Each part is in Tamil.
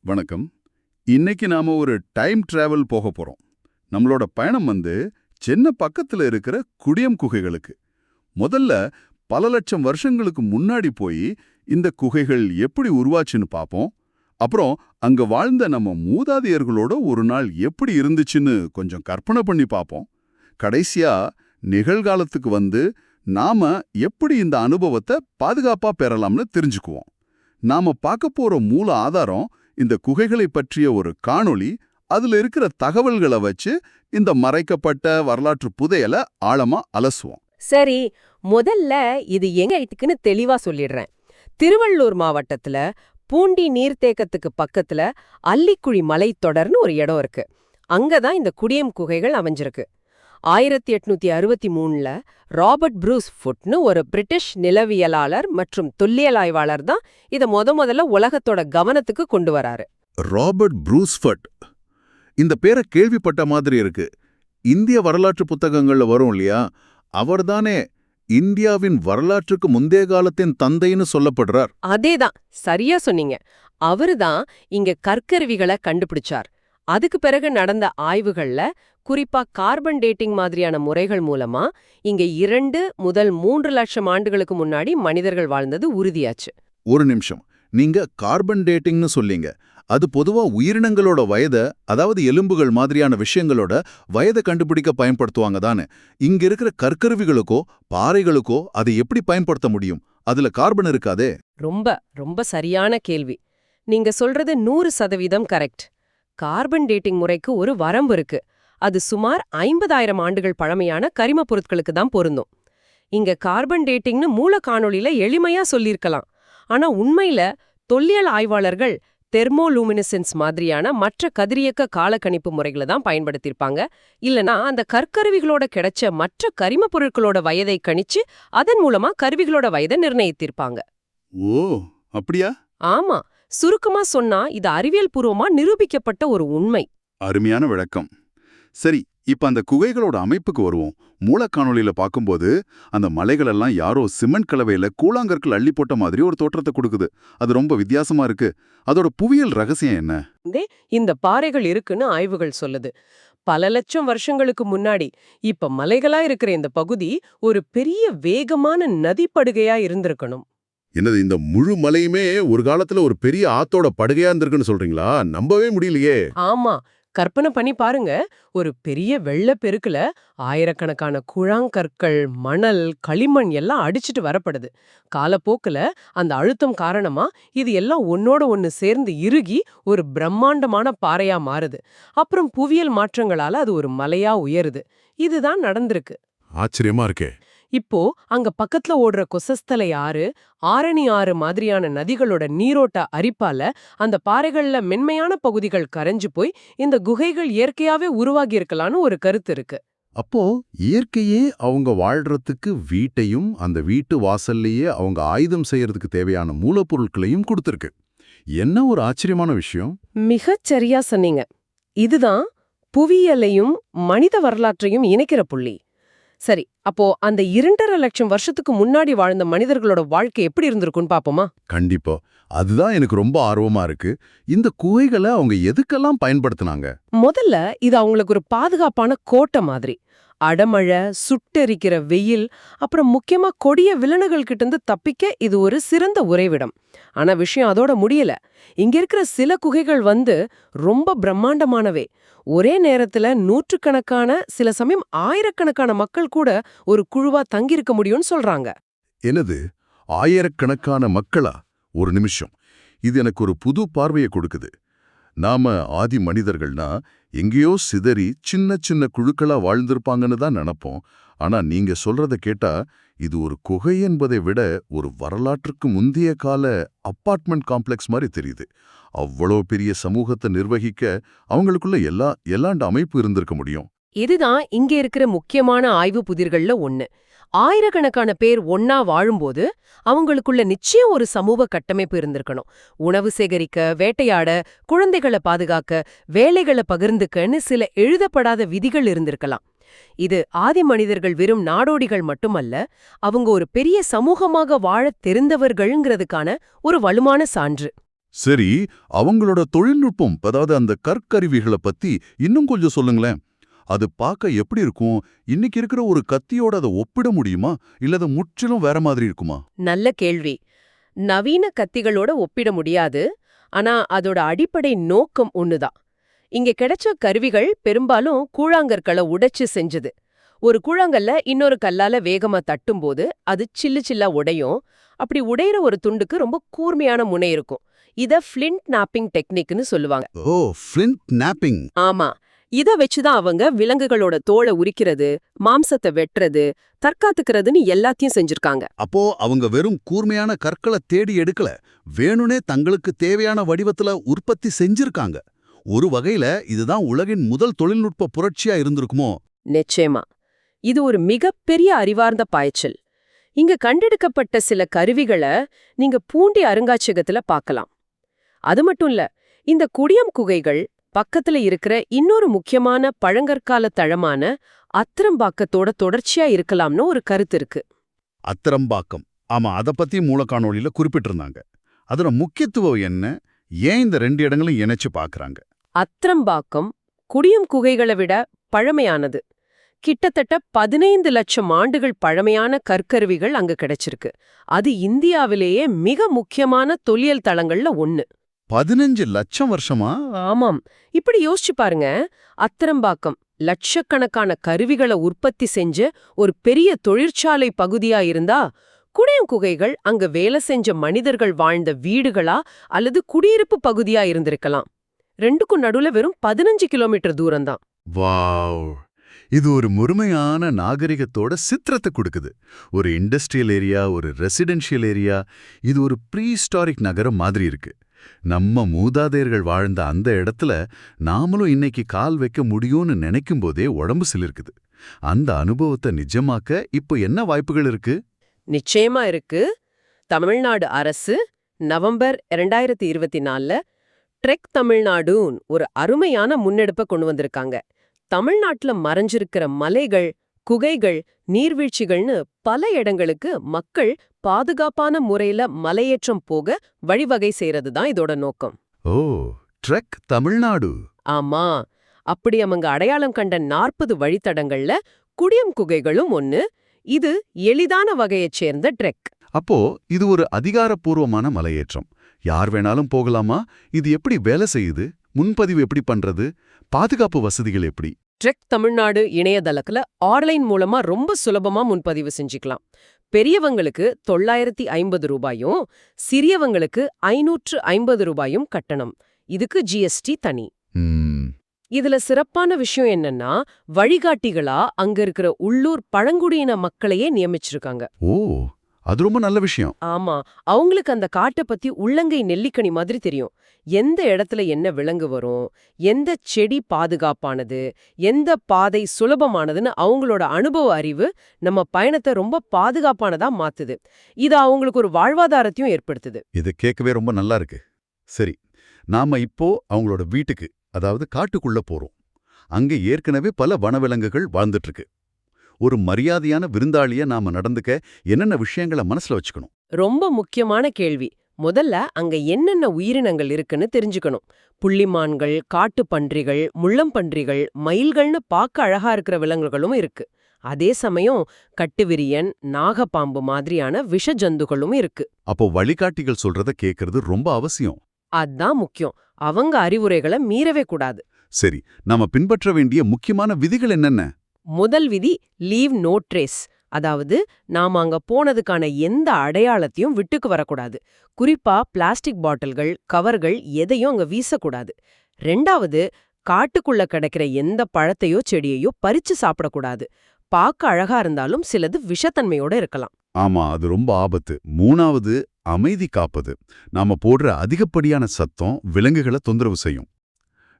வணக்கம். இன்னைக்கு நாம ஒரு டைம் டிராவல் போக போறோம். நம்மளோட பயணம் சென்னை பக்கத்துல இருக்கிற குடியம் குகைகளுக்கு. முதல்ல பல லட்சம் வருஷங்களுக்கு முன்னாடி போய் இந்த குகைகள் எப்படி உருவாச்சுன்னு பார்ப்போம். அப்புறம் அங்க வாழ்ந்த நம்ம மூதாதையர்களோட ஒரு நாள் எப்படி இருந்துச்சுன்னு கொஞ்சம் கற்பனை பண்ணி பார்ப்போம். கடைசியா நிகழ்காலத்துக்கு நாம எப்படி இந்த அனுபவத்தை பாதுகாப்பா பெறலாம்னு தெரிஞ்சுக்குவோம். நாம பார்க்க போற மூல ஆதாரம் இந்த குகைகளை பற்றிய ஒரு காணொளி. அதுல இருக்கிற தகவல்களை வச்சு இந்த மறைக்கப்பட்ட வரலாற்று புதையலை ஆழமா அலசுவோம். சரி, முதல்ல இது எங்க இருக்குன்னு தெளிவா சொல்லிடுறேன். திருவள்ளூர் மாவட்டத்துல பூண்டி நீர்த்தேக்கத்துக்கு பக்கத்துல அல்லிக்குழி மலைத்தொடர்னு ஒரு இடம் இருக்கு. அங்கதான் இந்த குடியம் குகைகள் அமைஞ்சிருக்கு. 1863ல ராபர்ட் ப்ரூஸ் ஃபுட்னு ஒரு பிரிட்டிஷ் நிலவியலாளர் மற்றும் தொல்லியல் ஆய்வாளர் தான் இதை முதல்ல உலகத்தோட கவனத்துக்கு கொண்டு வராரு. ராபர்ட் ப்ரூஸ்ஃபட், இந்த பேரை கேள்விப்பட்ட மாதிரி இருக்கு. இந்திய வரலாற்று புத்தகங்கள்ல வரும் இல்லையா? அவர்தானே இந்தியாவின் வரலாற்றுக்கு முந்தைய காலத்தின் தந்தைன்னு சொல்லப்படுறார். அதேதான், சரியா சொன்னீங்க. அவருதான் இங்க கற்கருவிகளை கண்டுபிடிச்சார். அதுக்கு பிறகு நடந்த ஆய்வுகள்ல குறிப்பா கார்பன் டேட்டிங் மாதிரியான முறைகள் மூலமா இங்க 2 முதல் 3 லட்சம் ஆண்டுகளுக்கு முன்னாடி மனிதர்கள் வாழ்ந்தது உறுதியாச்சு. ஒரு நிமிஷம், நீங்க கார்பன் டேட்டிங்னு சொல்லீங்க. அது பொதுவா உயிரினங்களோட வயதை, அதாவது எலும்புகள் மாதிரியான விஷயங்களோட வயதை கண்டுபிடிக்க பயன்படுத்துவாங்க தானே. இங்க இருக்கிற கற்கருவிகளுக்கோ பாறைகளுக்கோ அதை எப்படி பயன்படுத்த முடியும்? அதுல கார்பன் இருக்காதே. ரொம்ப ரொம்ப சரியான கேள்வி. நீங்க சொல்றது 100% கரெக்ட். கார்பன் டேட்டிங் முறைக்கு ஒரு வரம்பு இருக்கு. அது சுமார் 50,000 ஆண்டுகள் பழமையான கரிம பொருட்களுக்கு தான் பொருந்தும். இங்க கார்பன் டேட்டிங்னு மூல காணொளியில எளிமையா சொல்லியிருக்கலாம். ஆனா உண்மையில தொல்லியல் ஆய்வாளர்கள் தெர்மோலூமினிசென்ஸ் மாதிரியான மற்ற கதிரியக்க காலக்கணிப்பு முறைகளை தான் பயன்படுத்தியிருப்பாங்க. இல்லனா அந்த கற்கருவிகளோட கிடைச்ச மற்ற கரிம பொருட்களோட வயதை கணிச்சு அதன் மூலமா கருவிகளோட வயதை நிர்ணயித்திருப்பாங்க. ஓ, அப்படியா? ஆமா, சுருக்கமா சொன்னா இது அறிவியல் பூர்வமா நிரூபிக்கப்பட்ட ஒரு உண்மை. அருமையான விளக்கம். சரி, இப்ப அந்த குகைகளோட அமைப்புக்கு வருவோம். மூலக்காணொலியில பார்க்கும்போது அந்த மலைகளெல்லாம் யாரோ சிமெண்ட் கலவையில கூழாங்கற்கள் அள்ளி போட்ட மாதிரி ஒரு தோற்றத்தை கொடுக்குது. அது ரொம்ப வித்தியாசமா இருக்கு. அதோட புவியியல் ரகசியம் என்ன? இந்த பாறைகள் இருக்குன்னு ஆய்வுகள் சொல்லுது. பல லட்சம் வருஷங்களுக்கு முன்னாடி இப்ப மலைகளா இருக்கிற இந்த பகுதி ஒரு பெரிய வேகமான நதிப்படுகையா இருந்திருக்கணும். என்னது, இந்த முழு மலையுமே ஒரு காலத்துல ஒரு பெரிய ஆத்தோட படுகையா இருந்திருக்குன்னு சொல்றீங்களா? நம்பவே முடியலையே. ஆமா, கற்பனை பண்ணி பாருங்க. ஒரு பெரிய வெள்ளப்பெருக்குல ஆயிரக்கணக்கான கூழாங்கற்கள், மணல், களிமண் எல்லாம் அடிச்சிட்டு வரப்படுது. காலப்போக்குல அந்த அழுத்தம் காரணமா இது எல்லாம் ஒன்னோட ஒன்னு சேர்ந்து இறுகி ஒரு பிரம்மாண்டமான பாறையா மாறுது. அப்புறம் புவியியல் மாற்றங்களால அது ஒரு மலையா உயருது. இதுதான் நடந்திருக்கு. ஆச்சரியமா இருக்கே. இப்போ அங்க பக்கத்துல ஓடுற கொசஸ்தலை ஆறு, ஆரணி ஆறு மாதிரியான நதிகளோட நீரோட்ட அரிப்பால அந்த பாறைகள்ல மென்மையான பகுதிகள் கரைஞ்சு போய் இந்த குகைகள் இயற்கையாவே உருவாகி இருக்கலாம்னு ஒரு கருத்து இருக்கு. அப்போ இயற்கையே அவங்க வாழ்றதுக்கு வீட்டையும், அந்த வீட்டு வாசல்லையே அவங்க ஆயுதம் செய்யறதுக்கு தேவையான மூலப்பொருட்களையும் கொடுத்திருக்கு. என்ன ஒரு ஆச்சரியமான விஷயம். மிகச் சரியா சொன்னீங்க. இதுதான் புவியியலையும் மனித வரலாற்றையும் இணைக்கிற புள்ளி. சரி, அப்போ அந்த 2.5 லட்சம் வருஷத்துக்கு முன்னாடி வாழ்ந்த மனிதர்களோட வாழ்க்கை எப்படி இருந்திருக்குன்னு பாப்போமா? கண்டிப்பா. அதுதான் எனக்கு ரொம்ப ஆர்வமா இருக்கு. இந்த குகைகளை அவங்க எதுக்கெல்லாம் பயன்படுத்தினாங்க? முதல்ல இது அவங்களுக்கு ஒரு பாதுகாப்பான கோட்டை மாதிரி. அடமழை, சுட்டெரிக்கிற வெயில், அப்புறம் முக்கியமா கொடிய விலங்குகள் கிட்ட இருந்து தப்பிக்க இது ஒரு சிறந்த உறைவிடம். ஆனா விஷயம் அதோட முடியல. இங்க இருக்கிற சில குகைகள் ரொம்ப பிரம்மாண்டமானவே. ஒரே நேரத்துல நூற்றுக்கணக்கான, சில சமயம் ஆயிரக்கணக்கான மக்கள் கூட ஒரு குழுவா தங்கியிருக்க முடியும்னு சொல்றாங்க. என்னது, ஆயிரக்கணக்கான மக்களா? ஒரு நிமிஷம், இது எனக்கு ஒரு புது பார்வையை கொடுக்குது. நாம ஆதி மனிதர்கள்னா எங்கேயோ சிதறி சின்ன சின்ன குழுக்களா வாழ்ந்திருப்பாங்கன்னு தான் நினைப்போம். ஆனா நீங்க சொல்றத கேட்டா இது ஒரு குகை என்பதை விட ஒரு வரலாற்றுக்கு முந்தைய கால அப்பார்ட்மெண்ட் காம்ப்ளெக்ஸ் மாதிரி தெரியுது. அவ்வளோ பெரிய சமூகத்தை நிர்வகிக்க அவங்களுக்குள்ள எல்லாண்ட அமைப்பு இருந்திருக்க முடியும். இதுதான் இங்க இருக்கிற முக்கியமான ஆய்வு புதிர்கள்ல ஒண்ணு. ஆயிரக்கணக்கான பேர் ஒன்னா வாழும்போது அவங்களுக்குள்ள நிச்சயம் ஒரு சமூக கட்டமைப்பு இருந்திருக்கணும். உணவு சேகரிக்க, வேட்டையாட, குழந்தைகளை பாதுகாக்க, வேலைகளை பகிர்ந்துக்கன்னு சில எழுதப்படாத விதிகள் இருந்திருக்கலாம். இது ஆதி மனிதர்கள் வெறும் நாடோடிகள் மட்டுமல்ல, அவங்க ஒரு பெரிய சமூகமாக வாழத் தெரிந்தவர்கள்ங்கிறதுக்கான ஒரு வலுவான சான்று. சரி, அவங்களோட தொழில்நுட்பம், அதாவது அந்த கற்கருவிகளை பத்தி இன்னும் கொஞ்சம் சொல்லுங்களேன். அது பார்க்க எப்படி இருக்கும்? இன்னைக்கு இருக்கிற ஒரு கத்தியோட அதை ஒப்பிட முடியுமா? இல்ல அது முற்றிலும் வேற மாதிரி இருக்குமா? நல்ல கேள்வி. நவீன கத்திகளோட ஒப்பிட முடியாது. ஆனா அதோட அடிப்படை நோக்கம் ஒண்ணுதான். இங்க கிடைச்ச கருவிகள் பெரும்பாலும் கூழாங்கற்களை உடைச்சு செஞ்சது. ஒரு கூழாங்கல்ல இன்னொரு கல்லால வேகமா தட்டும்போது அது சில்லு சில்லா உடையும். அப்படி உடையிற ஒரு துண்டுக்கு ரொம்ப கூர்மையான முனை இருக்கும். இத ஃப்ளிண்ட் நாப்பிங் டெக்னிக்னு சொல்லுவாங்க. ஓ, ஃப்ளிண்ட் நாப்பிங். ஆமா. இத வச்சுதான் அவங்க விலங்குகளோட தோலை உரிக்கிறது, மாம்சத்தை வெட்டுறது, தற்காத்துக்கிறதுன்னு எல்லாத்தையும் செஞ்சிருக்காங்க. அப்போ அவங்க வெறும் கூர்மையான கற்களை தேடி எடுக்கல, வேணுனே தங்களுக்கு தேவையான வடிவத்துல உற்பத்தி செஞ்சிருக்காங்க. ஒரு வகையில இதுதான் உலகின் முதல் தொழில்நுட்ப புரட்சியா இருந்திருக்குமோ? நிச்சயமா. இது ஒரு மிகப்பெரிய அறிவார்ந்த பாய்ச்சல். இங்க கண்டெடுக்கப்பட்ட சில கருவிகளை நீங்க பூண்டி அருங்காட்சியகத்துல பார்க்கலாம். அது மட்டும் இல்ல, இந்த குடியம் குகைகள் பக்கத்துல இருக்கிற இன்னொரு முக்கியமான பழங்கற்கால தளமான அத்திரம்பாக்கத்தோட தொடர்ச்சியா இருக்கலாம்னு ஒரு கருத்து இருக்கு. அத்திரம்பாக்கம். ஆமா, அத பத்தி மூலக்காணொளியில குறிப்பிட்டிருந்தாங்க. அதோட முக்கியத்துவம் என்ன? ஏன் இந்த ரெண்டு இடங்களும் இணைச்சு பார்க்கறாங்க? அத்திரம்பாக்கம் குடியம் குகைகளை விட பழமையானது. கிட்டத்தட்ட 15 லட்சம் ஆண்டுகள் பழமையான கற்கருவிகள் அங்க கிடைச்சிருக்கு. அது இந்தியாவிலேயே மிக முக்கியமான தொல்லியல் தளங்கள்ல ஒண்ணு. 15 லட்சம் வருஷமா? ஆமாம். இப்படி யோசிச்சு பாருங்க. அத்திரம்பாக்கம் லட்சக்கணக்கான கருவிகளை உற்பத்தி செஞ்ச ஒரு பெரிய தொழிற்சாலை பகுதியா இருந்தா, குடியம் குகைகள் அங்க வேலை செஞ்ச மனிதர்கள் வாழ்ந்த வீடுகளா அல்லது குடியிருப்பு பகுதியா இருந்திருக்கலாம். ரெண்டுக்கும் நடுவுல வெறும் 15 கிலோமீட்டர் தூரம்தான். வாவ்! இது ஒரு முழுமையான நாகரிகத்தோட சித்திரத்தை கொடுக்குது. ஒரு இண்டஸ்ட்ரியல் ஏரியா, ஒரு ரெசிடென்ஷியல் ஏரியா, இது ஒரு ப்ரீஹிஸ்டாரிக் நகரம் மாதிரி இருக்கு. நம்ம மூதாதையர்கள் வாழ்ந்த அந்த இடத்துல நாமளும் இன்னைக்கு கால் வைக்க முடியும்னு நினைக்கும் போதே உடம்பு சிலிர்க்குது. அந்த அனுபவத்தை நிஜமாக்க இப்போ என்ன வாய்ப்புகள் இருக்கு? நிச்சயமா இருக்கு. தமிழ்நாடு அரசு நவம்பர் 2024ல ட்ரெக் தமிழ்நாடுன்னு ஒரு அருமையான முன்னெடுப்பை கொண்டு வந்திருக்காங்க. தமிழ்நாட்டுல மறைஞ்சிருக்கிற மலைகள், குகைகள், நீர்வீழ்ச்சிகள்னு பல இடங்களுக்கு மக்கள் பாதுகாப்பான முறையில மலையேற்றம் போக வழிவகை செய்யறது தான் இதோட நோக்கம். ஓ, ட்ரெக் தமிழ்நாடு. ஆமா. அப்படி அவங்க அடையாளம் கண்ட 40 வழித்தடங்கள்ல குடியம் குகைகளும் ஒன்னு. இது எளிதான வகையைச் சேர்ந்த ட்ரெக். அப்போ இது ஒரு அதிகாரப்பூர்வமான மலையேற்றம். யார் வேணாலும் போகலாமா? இது எப்படி வேலை செய்யுது? முன்பதிவு எப்படி பண்றது? பாதுகாப்பு வசதிகள் எப்படி? ட்ரெக் தமிழ்நாடு இணையதளத்துல ஆன்லைன் மூலமா ரொம்ப சுலபமா முன்பதிவு செஞ்சுக்கலாம். பெரியவங்களுக்கு 950 ரூபாயும், சிறியவங்களுக்கு 550 ரூபாயும் கட்டணம். இதுக்கு ஜிஎஸ்டி தனி. இதுல சிறப்பான விஷயம் என்னன்னா, வழிகாட்டிகளா அங்க இருக்கிற உள்ளூர் பழங்குடியின மக்களையே நியமிச்சிருக்காங்க. ஓ, அது ரொம்ப நல்ல விஷயம். ஆமா, அவங்களுக்கு அந்த காட்டை பத்தி உள்ளங்கை நெல்லிக்கனி மாதிரி தெரியும். எந்த இடத்துல என்ன விலங்கு வரும், எந்த செடி பாதுகாப்பானது, எந்த பாதை சுலபமானதுன்னு அவங்களோட அனுபவ அறிவு நம்ம பயணத்தை ரொம்ப பாதுகாப்பானதா மாத்துது. இது அவங்களுக்கு ஒரு வாழ்வாதாரத்தையும் ஏற்படுத்துது. இது கேட்கவே ரொம்ப நல்லா இருக்கு. சரி, நாம இப்போ அவங்களோட வீட்டுக்கு, அதாவது காட்டுக்குள்ள போறோம். அங்க ஏற்கனவே பல வனவிலங்குகள் வாழ்ந்துட்டு இருக்கு. ஒரு மரியாதையான விருந்தாளியா நாம நடந்துக்க என்னென்ன விஷயங்களை மனசுல வச்சுக்கணும்? ரொம்ப முக்கியமான கேள்வி. முதல்ல அங்க என்னென்ன உயிரினங்கள் இருக்குன்னு தெரிஞ்சுக்கணும். புள்ளிமான்கள், காட்டுப்பன்றிகள், முள்ளம்பன்றிகள், மயில்கள்னு பார்க்க அழகா இருக்கிற விலங்குகளும் இருக்கு. அதே சமயம் கட்டுவிரியன், நாகப்பாம்பு மாதிரியான விஷ ஜந்துகளும் இருக்கு. அப்போ வழிகாட்டிகள் சொல்றத கேட்கறது ரொம்ப அவசியம். அதான் முக்கியம். அவங்க அறிவுரைகளை மீறவே கூடாது. சரி, நாம பின்பற்ற வேண்டிய முக்கியமான விதிகள் என்னென்ன? முதல் விதி லீவ் நோ ட்ரேஸ். அதாவது நாம அங்க போனதுக்கான எந்த அடையாளத்தையும் விட்டுக்கு வரக்கூடாது. குறிப்பா பிளாஸ்டிக் பாட்டில்கள், கவர்கள் எதையும் அங்க வீசக்கூடாது. 2வது, காட்டுக்குள்ள கிடைக்கிற எந்த பழத்தையோ செடியையோ பறிச்சு சாப்பிடக்கூடாது. பார்க்க அழகா இருந்தாலும் சிலது விஷத்தன்மையோட இருக்கலாம். ஆமா, அது ரொம்ப ஆபத்து. 3வது, அமைதி காப்பது. நாம போடுற அதிகப்படியான சத்தம் விலங்குகளை தொந்தரவு செய்யும்.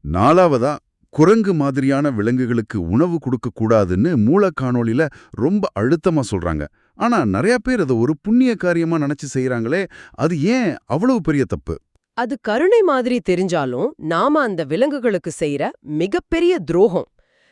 4வதா, குரங்கு மாதிரியான விலங்குகளுக்கு உணவு கொடுக்க கூடாதுன்னு மூலக்காணொளியில ரொம்ப அழுத்தமா சொல்றாங்க. ஆனா நிறைய பேர் அதை ஒரு புண்ணிய காரியமா நினைச்சு செய்யறாங்களே, அது ஏன் அவ்வளவு பெரிய தப்பு? அது கருணை மாதிரி தெரிஞ்சாலும் நாம அந்த விலங்குகளுக்கு செய்யற மிகப்பெரிய துரோகம்.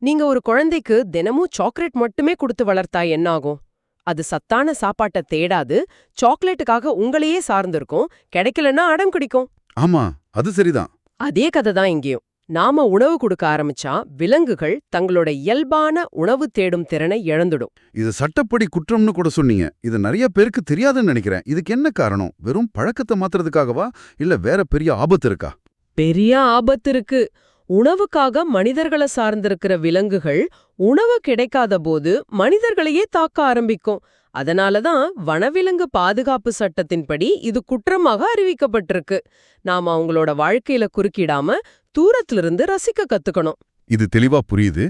நீங்க ஒரு குழந்தைக்கு தினமும் சாக்லேட் மட்டுமே கொடுத்து வளர்த்தா என்னாகும்? அது சத்தான சாப்பாட்டை தேடாது, சாக்லேட்டுக்காக உங்களையே சார்ந்திருக்கும், கிடைக்கலன்னா அடம் பிடிக்கும். ஆமா, அது சரிதான். அதே கதை தான் இங்கேயும். நாம உணவு கொடுக்க ஆரம்பிச்சா விலங்குகள் தங்களோட இயல்பான உணவு தேடும் திறனை இழந்துடும். இது சட்டப்படி குற்றம்னு கூட சொன்னீங்க. இது நிறைய பேருக்கு தெரியாதுன்னு நினைக்கிறேன். இதுக்கு என்ன காரணம்? வெறும் பழக்கத்தை மாத்துறதுக்காகவா இல்ல வேற பெரிய ஆபத்து இருக்கா? பெரிய ஆபத்து இருக்கு. உணவுக்காக மனிதர்களை சார்ந்திருக்கிற விலங்குகள் உணவு கிடைக்காத போது மனிதர்களையே தாக்க ஆரம்பிக்கும். அதனாலதான் வனவிலங்கு பாதுகாப்பு சட்டத்தின்படி இது குற்றமாக அறிவிக்கப்பட்டிருக்கு. நாம அவங்களோட வாழ்க்கையில குறுக்கிடாம தூரத்திலிருந்து ரசிக்க கத்துக்கணும். இது தெளிவா புரியுது.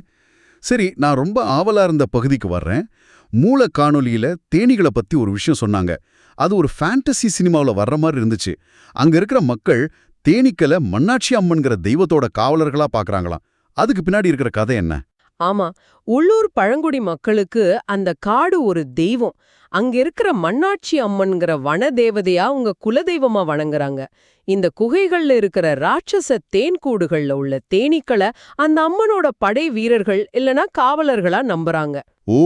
சரி, நான் ரொம்ப ஆவலா இருந்த பகுதிக்கு வர்றேன். மூல காணொலியில தேனீகளை பத்தி ஒரு விஷயம் சொன்னாங்க. அது ஒரு ஃபேண்டசி சினிமாவுல வர்ற மாதிரி இருந்துச்சு. அங்க இருக்கிற மக்கள் தேனீக்களை மண்ணாட்சி அம்மன்கிற தெய்வத்தோட காவலர்களா பாக்குறாங்களாம். அதுக்கு பின்னாடி இருக்கிற கதை என்ன? ஆமா, உள்ளூர் பழங்குடி மக்களுக்கு அந்த காடு ஒரு தெய்வம். அங்க இருக்கிற மண்ணாட்சி அம்மன்கிற வன தேவதையா உங்க குலதெய்வமா வணங்குறாங்க. இந்த குகைகள்ல இருக்கிற ராட்சச தேன்கூடுகள்ல உள்ள தேனீக்களை அந்த அம்மனோட படை வீரர்கள் இல்லனா காவலர்களா நம்புறாங்க. ஓ,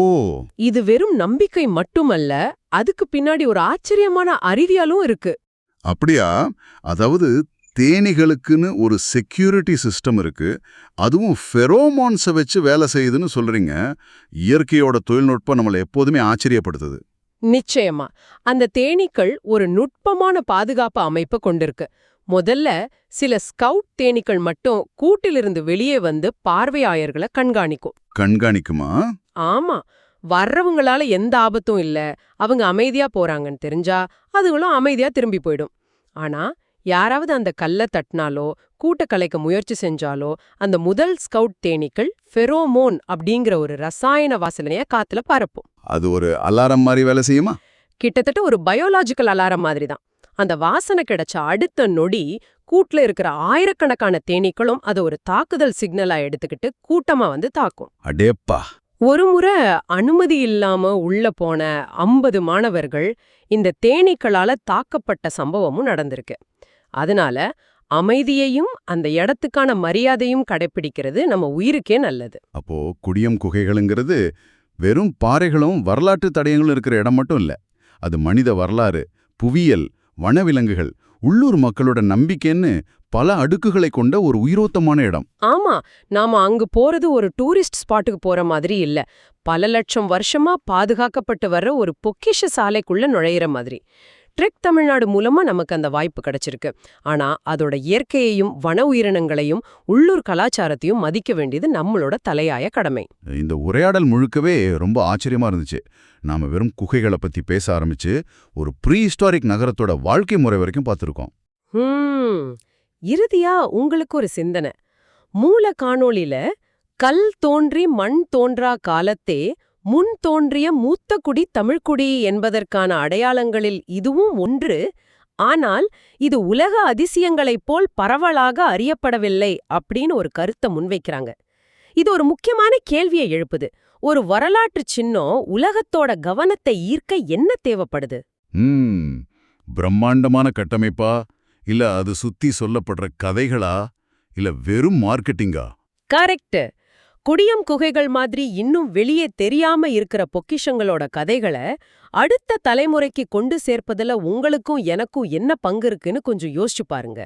இது வெறும் நம்பிக்கை மட்டுமல்ல, அதுக்கு பின்னாடி ஒரு ஆச்சரியமான அறிவியலும் இருக்கு. அப்படியா? அதாவது தேனீகளுக்குன்னு ஒரு செக்யூரிட்டி சிஸ்டம் இருக்கு. அதுவும் ஃபெரோமோன்ஸை வச்சு வேலை செய்யுதுன்னு சொல்றீங்க. இயற்கையோட தொழில்நுட்பம் நம்மளை எப்போதுமே ஆச்சரியப்படுத்துது. நிச்சயமா. அந்த தேனீக்கள் ஒரு நுட்பமான பாதுகாப்பு அமைப்பை கொண்டிருக்கு. முதல்ல சில ஸ்கவுட் தேனீக்கள் மட்டும் கூட்டிலிருந்து வெளியே வந்து பார்வையாளர்களை கண்காணிக்கும். கண்காணிக்குமா? ஆமா. வர்றவங்களால எந்த ஆபத்தும் இல்ல, அவங்க அமைதியா போறாங்கன்னு தெரிஞ்சா அதுகளும் அமைதியா திரும்பி போயிடும். ஆனா யாராவது அந்த கல்ல தட்டினாலோ கூட்ட கலைக்க முயற்சி செஞ்சாலோ அந்த முதல் ஸ்கவுட் தேனீக்கள் ஃபெரோமோன் அப்படிங்கிற ஒரு ரசாயன வாசனைய காத்துல பரப்பும். அது ஒரு அலாரம் மாதிரி வேலை செய்யுமா? கிட்டத்தட்ட ஒரு பயோலாஜிக்கல் அலாரம் மாதிரி தான். அந்த வாசனை கிடைச்ச அடுத்த நொடி கூட்டுல இருக்கிற ஆயிரக்கணக்கான தேனீக்களும் அதை ஒரு தாக்குதல் சிக்னலா எடுத்துக்கிட்டு கூட்டமா வந்து தாக்கும். அடேப்பா! ஒரு முறை அனுமதி இல்லாம உள்ள போன 50 மாணவர்கள் இந்த தேனீக்களால தாக்கப்பட்ட சம்பவமும் நடந்திருக்கு. அதனால அமைதியையும் அந்த இடத்துக்கான மரியாதையும் கடைப்பிடிக்கிறது நம்ம உயிருக்கே நல்லது. அப்போ குடியம் குகைகளுங்கிறது வெறும் பாறைகளும் வரலாற்று தடயங்களும் இருக்கிற இடம் மட்டும் இல்ல. அது மனித வரலாறு, புவியியல், வனவிலங்குகள், உள்ளூர் மக்களோட நம்பிக்கைன்னு பல அடுக்குகளை கொண்ட ஒரு உயிரோட்டமான இடம். ஆமா, நாம அங்கு போறது ஒரு டூரிஸ்ட் ஸ்பாட்டுக்கு போற மாதிரி இல்ல. பல லட்சம் வருஷமா பாதுகாக்கப்பட்டு வர்ற ஒரு பொக்கிஷ சாலைக்குள்ள நுழையிற மாதிரி. ட்ரெக் தமிழ்நாடு மூலமா நமக்கு அந்த வாய்ப்பு கிடைச்சிருக்கு. ஆனா அதோட இயற்கையையும் வன உயிரினங்களையும் உள்ளூர் கலாச்சாரத்தையும் மதிக்க வேண்டியது நம்மளோட தலையாய கடமை. இந்த உரையாடல் முழுக்கவே ரொம்ப ஆச்சரியமா இருந்துச்சு. நாம வெறும் குகைகளை பத்தி பேச ஆரம்பிச்சு ஒரு ப்ரீ ஹிஸ்டாரிக் நகரத்தோட வாழ்க்கை முறை வரைக்கும் பார்த்திருக்கோம். இறுதியா உங்களுக்கு ஒரு சிந்தனை. மூல காணொளியில கல் தோன்றி மண் தோன்றா காலத்தே முன் தோன்றிய மூத்த குடி தமிழ்குடி என்பதற்கான அடையாளங்களில் இதுவும் ஒன்று. ஆனால் இது உலக அதிசயங்களைப் போல் பரவலாக அறியப்படவில்லை அப்படின்னு ஒரு கருத்தை முன்வைக்கிறாங்க. இது ஒரு முக்கியமான கேள்வியை எழுப்புது. ஒரு வரலாற்று சின்னம் உலகத்தோட கவனத்தை ஈர்க்க என்ன தேவைப்படுது? பிரம்மாண்டமான கட்டமைப்பா, இல்ல அது சுத்தி சொல்லப்படுற கதைகளா, இல்ல வெறும் மார்க்கெட்டிங்கா? கரெக்ட். குடியம் குகைகள் மாதிரி இன்னும் வெளியே தெரியாம இருக்கிற பொக்கிஷங்களோட கதைகளை அடுத்த தலைமுறைக்கு கொண்டு சேர்ப்பதுல உங்களுக்கும் எனக்கும் என்ன பங்கு இருக்குன்னு கொஞ்சம் யோசிச்சு பாருங்க.